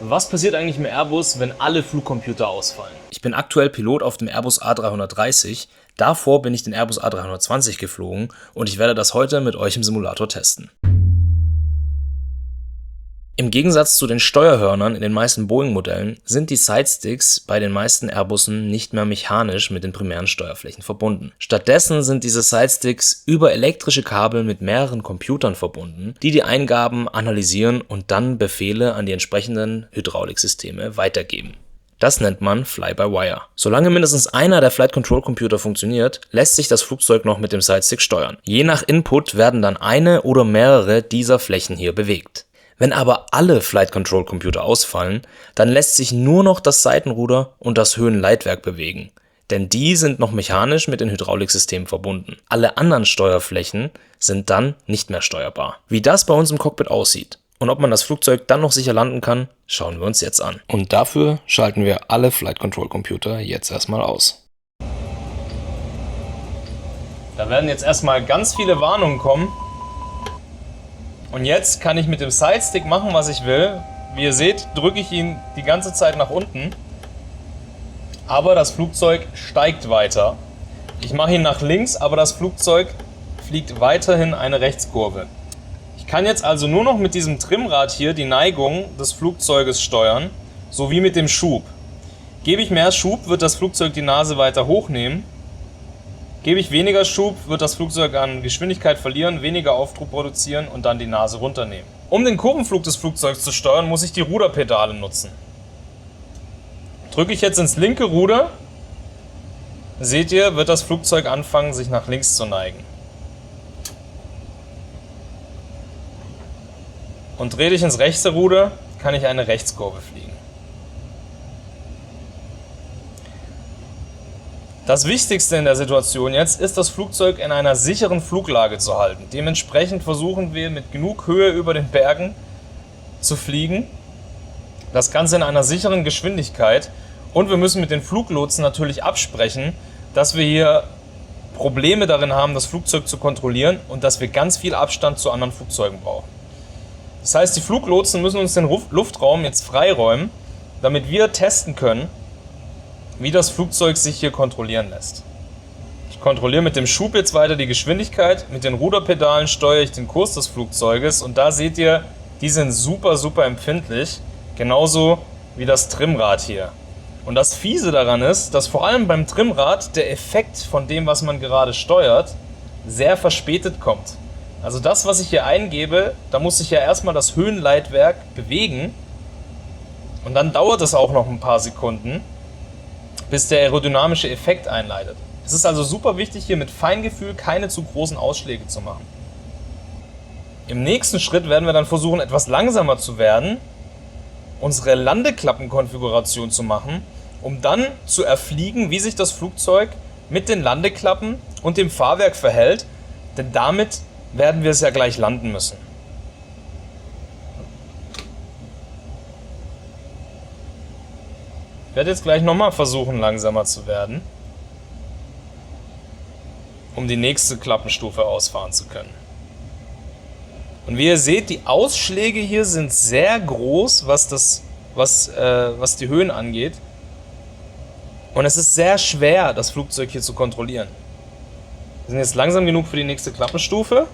Was passiert eigentlich im Airbus, wenn alle Flugcomputer ausfallen? Ich bin aktuell Pilot auf dem Airbus A330. Davor bin ich den Airbus A320 geflogen und ich werde das heute mit euch im Simulator testen. Im Gegensatz zu den Steuerhörnern in den meisten Boeing-Modellen sind die Sidesticks bei den meisten Airbussen nicht mehr mechanisch mit den primären Steuerflächen verbunden. Stattdessen sind diese Sidesticks über elektrische Kabel mit mehreren Computern verbunden, die die Eingaben analysieren und dann Befehle an die entsprechenden Hydrauliksysteme weitergeben. Das nennt man Fly-by-Wire. Solange mindestens einer der Flight Control Computer funktioniert, lässt sich das Flugzeug noch mit dem Sidestick steuern. Je nach Input werden dann eine oder mehrere dieser Flächen hier bewegt. Wenn aber alle Flight Control Computer ausfallen, dann lässt sich nur noch das Seitenruder und das Höhenleitwerk bewegen, denn die sind noch mechanisch mit den Hydrauliksystemen verbunden. Alle anderen Steuerflächen sind dann nicht mehr steuerbar. Wie das bei uns im Cockpit aussieht und ob man das Flugzeug dann noch sicher landen kann, schauen wir uns jetzt an. Und dafür schalten wir alle Flight Control Computer jetzt erstmal aus. Da werden jetzt erstmal ganz viele Warnungen kommen. Und jetzt kann ich mit dem Sidestick machen, was ich will. Wie ihr seht, drücke ich ihn die ganze Zeit nach unten. Aber das Flugzeug steigt weiter. Ich mache ihn nach links, aber das Flugzeug fliegt weiterhin eine Rechtskurve. Ich kann jetzt also nur noch mit diesem Trimmrad hier die Neigung des Flugzeuges steuern, sowie mit dem Schub. Gebe ich mehr Schub, wird das Flugzeug die Nase weiter hochnehmen. Gebe ich weniger Schub, wird das Flugzeug an Geschwindigkeit verlieren, weniger Auftrieb produzieren und dann die Nase runternehmen. Um den Kurvenflug des Flugzeugs zu steuern, muss ich die Ruderpedale nutzen. Drücke ich jetzt ins linke Ruder, seht ihr, wird das Flugzeug anfangen, sich nach links zu neigen. Und drehe ich ins rechte Ruder, kann ich eine Rechtskurve fliegen. Das Wichtigste in der Situation jetzt ist, das Flugzeug in einer sicheren Fluglage zu halten. Dementsprechend versuchen wir mit genug Höhe über den Bergen zu fliegen. Das Ganze in einer sicheren Geschwindigkeit. Und wir müssen mit den Fluglotsen natürlich absprechen, dass wir hier Probleme darin haben, das Flugzeug zu kontrollieren und dass wir ganz viel Abstand zu anderen Flugzeugen brauchen. Das heißt, die Fluglotsen müssen uns den Luftraum jetzt freiräumen, damit wir testen können, wie das Flugzeug sich hier kontrollieren lässt. Ich kontrolliere mit dem Schub jetzt weiter die Geschwindigkeit, mit den Ruderpedalen steuere ich den Kurs des Flugzeuges und da seht ihr, die sind super empfindlich, genauso wie das Trimmrad hier. Und das Fiese daran ist, dass vor allem beim Trimmrad der Effekt von dem, was man gerade steuert, sehr verspätet kommt. Also das, was ich hier eingebe, da muss sich ja erstmal das Höhenleitwerk bewegen und dann dauert es auch noch ein paar Sekunden, bis der aerodynamische Effekt einleitet. Es ist also super wichtig, hier mit Feingefühl keine zu großen Ausschläge zu machen. Im nächsten Schritt werden wir dann versuchen, etwas langsamer zu werden, unsere Landeklappenkonfiguration zu machen, um dann zu erfliegen, wie sich das Flugzeug mit den Landeklappen und dem Fahrwerk verhält, denn damit werden wir es ja gleich landen müssen. Ich werde jetzt gleich nochmal versuchen, langsamer zu werden, um die nächste Klappenstufe ausfahren zu können. Und wie ihr seht, die Ausschläge hier sind sehr groß, was die Höhen angeht. Und es ist sehr schwer, das Flugzeug hier zu kontrollieren. Wir sind jetzt langsam genug für die nächste Klappenstufe.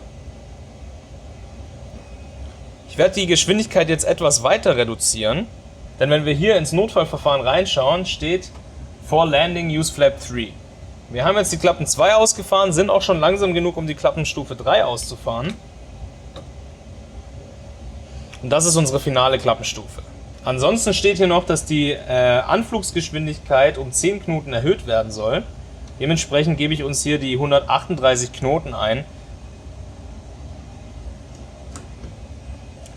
Ich werde die Geschwindigkeit jetzt etwas weiter reduzieren. Denn wenn wir hier ins Notfallverfahren reinschauen, steht For Landing Use Flap 3. Wir haben jetzt die Klappen 2 ausgefahren, sind auch schon langsam genug, um die Klappenstufe 3 auszufahren. Und das ist unsere finale Klappenstufe. Ansonsten steht hier noch, dass die Anflugsgeschwindigkeit um 10 Knoten erhöht werden soll. Dementsprechend gebe ich uns hier die 138 Knoten ein.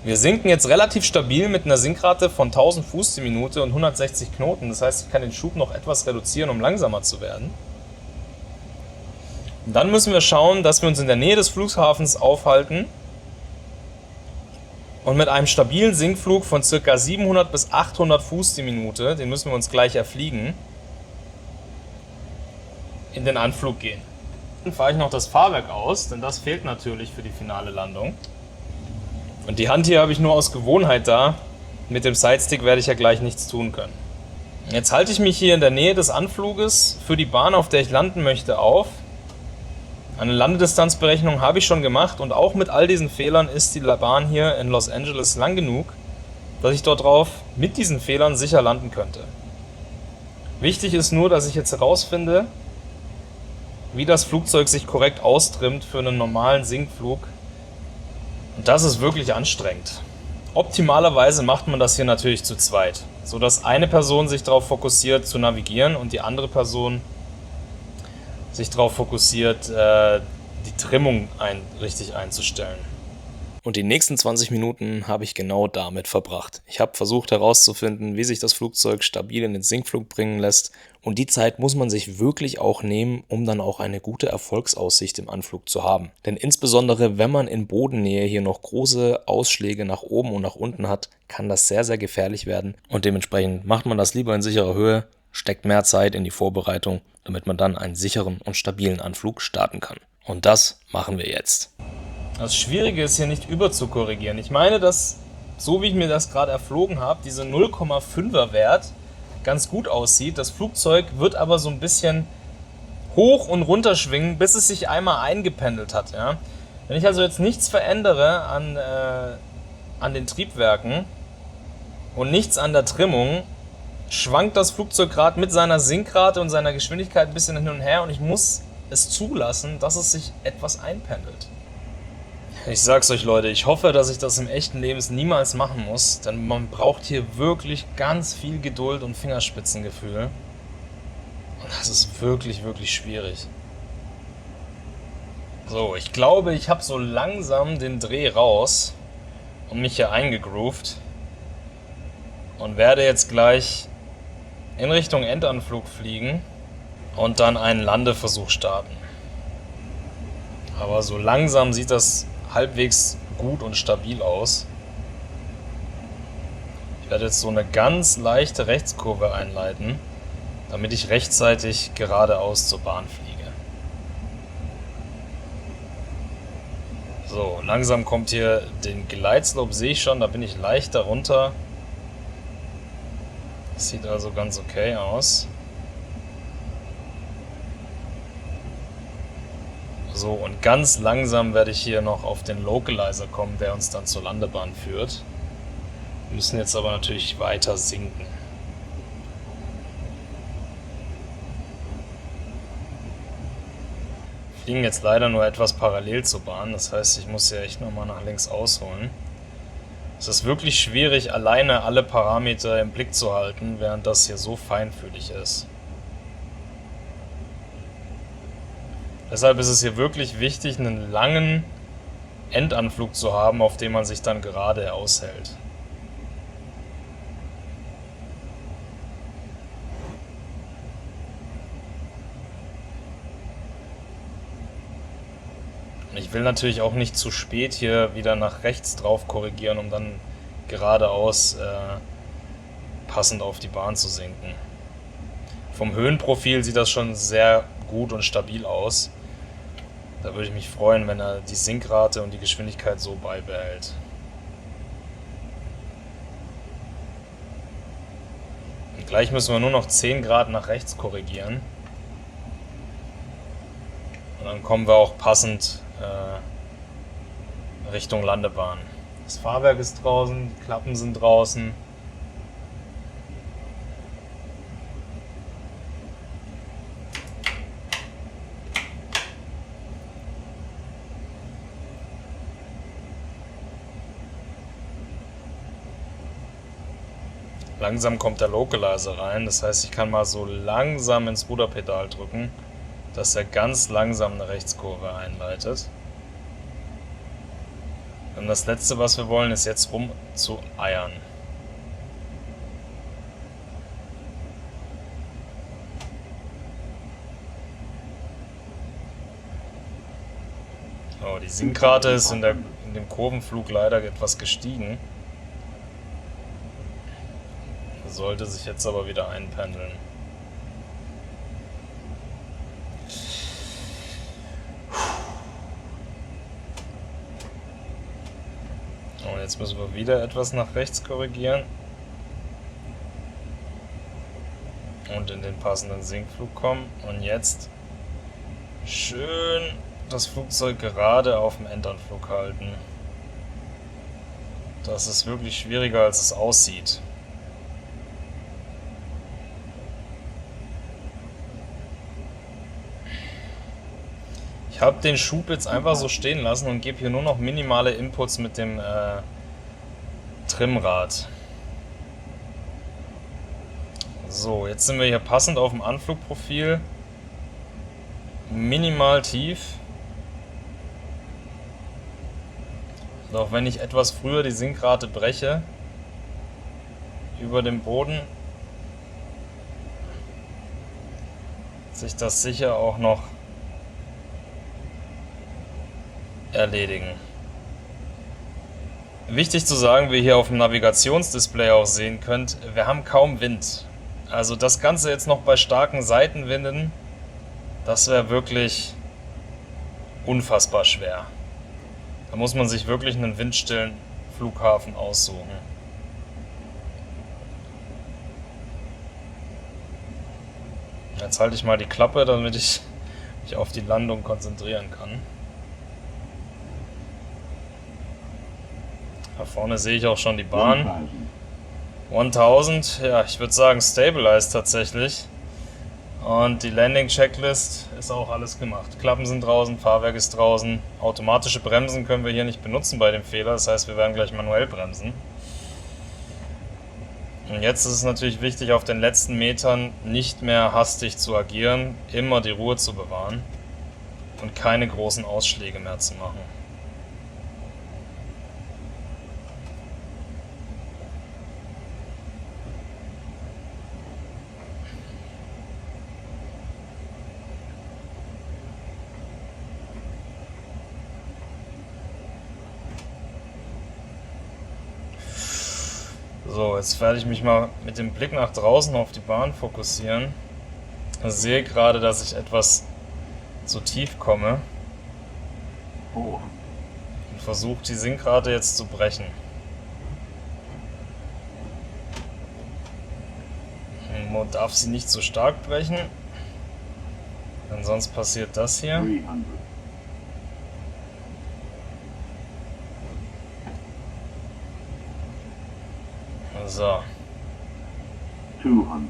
Wir sinken jetzt relativ stabil mit einer Sinkrate von 1000 Fuß die Minute und 160 Knoten. Das heißt, ich kann den Schub noch etwas reduzieren, um langsamer zu werden. Und dann müssen wir schauen, dass wir uns in der Nähe des Flughafens aufhalten und mit einem stabilen Sinkflug von ca. 700 bis 800 Fuß die Minute, den müssen wir uns gleich erfliegen, in den Anflug gehen. Dann fahre ich noch das Fahrwerk aus, denn das fehlt natürlich für die finale Landung. Und die Hand hier habe ich nur aus Gewohnheit da, Mit dem Sidestick werde ich ja gleich nichts tun können. Jetzt halte ich mich hier in der Nähe des Anfluges für die Bahn, auf der ich landen möchte, auf. Eine Landedistanzberechnung habe ich schon gemacht und auch mit all diesen Fehlern ist die Bahn hier in Los Angeles lang genug, dass ich dort drauf mit diesen Fehlern sicher landen könnte. Wichtig ist nur, dass ich jetzt herausfinde, wie das Flugzeug sich korrekt austrimmt für einen normalen Sinkflug. Und das ist wirklich anstrengend. Optimalerweise macht man das hier natürlich zu zweit, sodass eine Person sich darauf fokussiert zu navigieren und die andere Person sich darauf fokussiert, die Trimmung richtig einzustellen. Und die nächsten 20 Minuten habe ich genau damit verbracht. Ich habe versucht herauszufinden, wie sich das Flugzeug stabil in den Sinkflug bringen lässt. Und die Zeit muss man sich wirklich auch nehmen, um dann auch eine gute Erfolgsaussicht im Anflug zu haben. Denn insbesondere, wenn man in Bodennähe hier noch große Ausschläge nach oben und nach unten hat, kann das sehr, sehr gefährlich werden. Und dementsprechend macht man das lieber in sicherer Höhe, steckt mehr Zeit in die Vorbereitung, damit man dann einen sicheren und stabilen Anflug starten kann. Und das machen wir jetzt. Das Schwierige ist hier nicht überzukorrigieren. Ich meine, dass, so wie ich mir das gerade erflogen habe, diese 0,5er Wert ganz gut aussieht. Das Flugzeug wird aber so ein bisschen hoch und runter schwingen, bis es sich einmal eingependelt hat. Ja? Wenn ich also jetzt nichts verändere an den Triebwerken und nichts an der Trimmung, schwankt das Flugzeug gerade mit seiner Sinkrate und seiner Geschwindigkeit ein bisschen hin und her und ich muss es zulassen, dass es sich etwas einpendelt. Ich sag's euch, Leute, ich hoffe, dass ich das im echten Leben niemals machen muss, denn man braucht hier wirklich ganz viel Geduld und Fingerspitzengefühl. Und das ist wirklich, wirklich schwierig. So, ich glaube, ich habe so langsam den Dreh raus und mich hier eingegroovt und werde jetzt gleich in Richtung Endanflug fliegen und dann einen Landeversuch starten. Aber so langsam sieht das halbwegs gut und stabil aus. Ich werde jetzt so eine ganz leichte Rechtskurve einleiten, damit ich rechtzeitig geradeaus zur Bahn fliege. So, langsam kommt hier den Gleitslope, sehe ich schon, da bin ich leicht darunter. Das sieht also ganz okay aus. So, und ganz langsam werde ich hier noch auf den Localizer kommen, der uns dann zur Landebahn führt. Wir müssen jetzt aber natürlich weiter sinken. Wir fliegen jetzt leider nur etwas parallel zur Bahn, das heißt, ich muss hier echt nochmal nach links ausholen. Es ist wirklich schwierig, alleine alle Parameter im Blick zu halten, während das hier so feinfühlig ist. Deshalb ist es hier wirklich wichtig, einen langen Endanflug zu haben, auf dem man sich dann gerade aushält. Und ich will natürlich auch nicht zu spät hier wieder nach rechts drauf korrigieren, um dann geradeaus passend auf die Bahn zu sinken. Vom Höhenprofil sieht das schon sehr gut und stabil aus. Da würde ich mich freuen, wenn er die Sinkrate und die Geschwindigkeit so beibehält. Und gleich müssen wir nur noch 10 Grad nach rechts korrigieren. Und dann kommen wir auch passend Richtung Landebahn. Das Fahrwerk ist draußen, die Klappen sind draußen. Langsam kommt der Localizer rein, das heißt, ich kann mal so langsam ins Ruderpedal drücken, dass er ganz langsam eine Rechtskurve einleitet. Und das letzte, was wir wollen, ist jetzt rum zu eiern. Oh, die Sinkrate ist in dem Kurvenflug leider etwas gestiegen. Sollte sich jetzt aber wieder einpendeln. Jetzt müssen wir wieder etwas nach rechts korrigieren. Und in den passenden Sinkflug kommen. Und jetzt schön das Flugzeug gerade auf dem Endanflug halten. Das ist wirklich schwieriger, als es aussieht. Ich habe den Schub jetzt einfach so stehen lassen und gebe hier nur noch minimale Inputs mit dem Trimrad. So, jetzt sind wir hier passend auf dem Anflugprofil. Minimal tief. Und auch wenn ich etwas früher die Sinkrate breche, über dem Boden, sich das sicher auch noch erledigen. Wichtig zu sagen, wie ihr hier auf dem Navigationsdisplay auch sehen könnt, wir haben kaum Wind. Also das Ganze jetzt noch bei starken Seitenwinden, das wäre wirklich unfassbar schwer. Da muss man sich wirklich einen windstillen Flughafen aussuchen. Jetzt halte ich mal die Klappe, damit ich mich auf die Landung konzentrieren kann. Da vorne sehe ich auch schon die Bahn. 1000, ja, ich würde sagen stabilized tatsächlich. Und die Landing-Checklist ist auch alles gemacht. Klappen sind draußen, Fahrwerk ist draußen. Automatische Bremsen können wir hier nicht benutzen bei dem Fehler, das heißt, wir werden gleich manuell bremsen. Und jetzt ist es natürlich wichtig, auf den letzten Metern nicht mehr hastig zu agieren, immer die Ruhe zu bewahren und keine großen Ausschläge mehr zu machen. So, jetzt werde ich mich mal mit dem Blick nach draußen auf die Bahn fokussieren. Ich sehe gerade, dass ich etwas zu tief komme und versuche die Sinkrate jetzt zu brechen. Man darf sie nicht zu stark brechen, denn sonst passiert das hier. So. 200.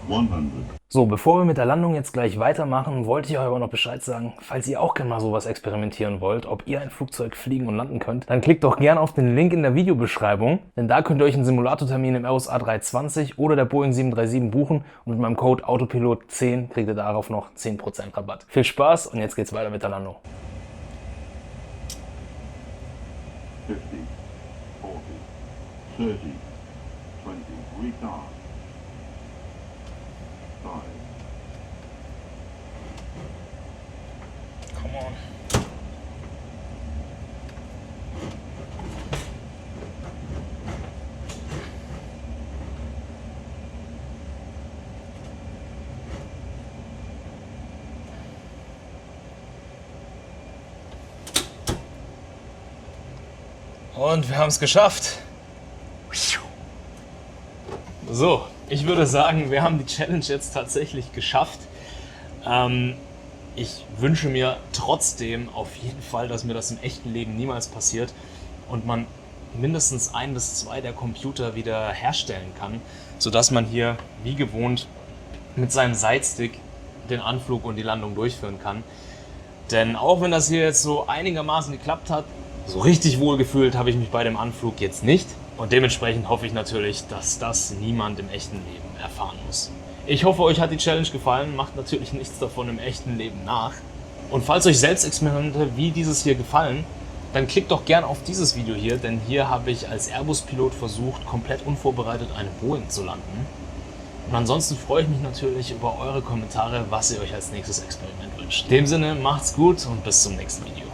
100. So, bevor wir mit der Landung jetzt gleich weitermachen, wollte ich euch aber noch Bescheid sagen, falls ihr auch gerne mal sowas experimentieren wollt, ob ihr ein Flugzeug fliegen und landen könnt, dann klickt doch gerne auf den Link in der Videobeschreibung, denn da könnt ihr euch einen Simulatortermin im Airbus A320 oder der Boeing 737 buchen und mit meinem Code AUTOPILOT10 kriegt ihr darauf noch 10% Rabatt. Viel Spaß und jetzt geht's weiter mit der Landung. 50, 40, 30, 20, retard. 5. Come on. Und wir haben es geschafft. So, ich würde sagen, wir haben die Challenge jetzt tatsächlich geschafft. Ich wünsche mir trotzdem auf jeden Fall, dass mir das im echten Leben niemals passiert und man mindestens 1 bis 2 der Computer wieder herstellen kann, sodass man hier wie gewohnt mit seinem Sidestick den Anflug und die Landung durchführen kann. Denn auch wenn das hier jetzt so einigermaßen geklappt hat, so richtig wohlgefühlt habe ich mich bei dem Anflug jetzt nicht. Und dementsprechend hoffe ich natürlich, dass das niemand im echten Leben erfahren muss. Ich hoffe, euch hat die Challenge gefallen. Macht natürlich nichts davon im echten Leben nach. Und falls euch Selbstexperimente wie dieses hier gefallen, dann klickt doch gern auf dieses Video hier, denn hier habe ich als Airbus-Pilot versucht, komplett unvorbereitet eine Boeing zu landen. Und ansonsten freue ich mich natürlich über eure Kommentare, was ihr euch als nächstes Experiment wünscht. In dem Sinne, macht's gut und bis zum nächsten Video.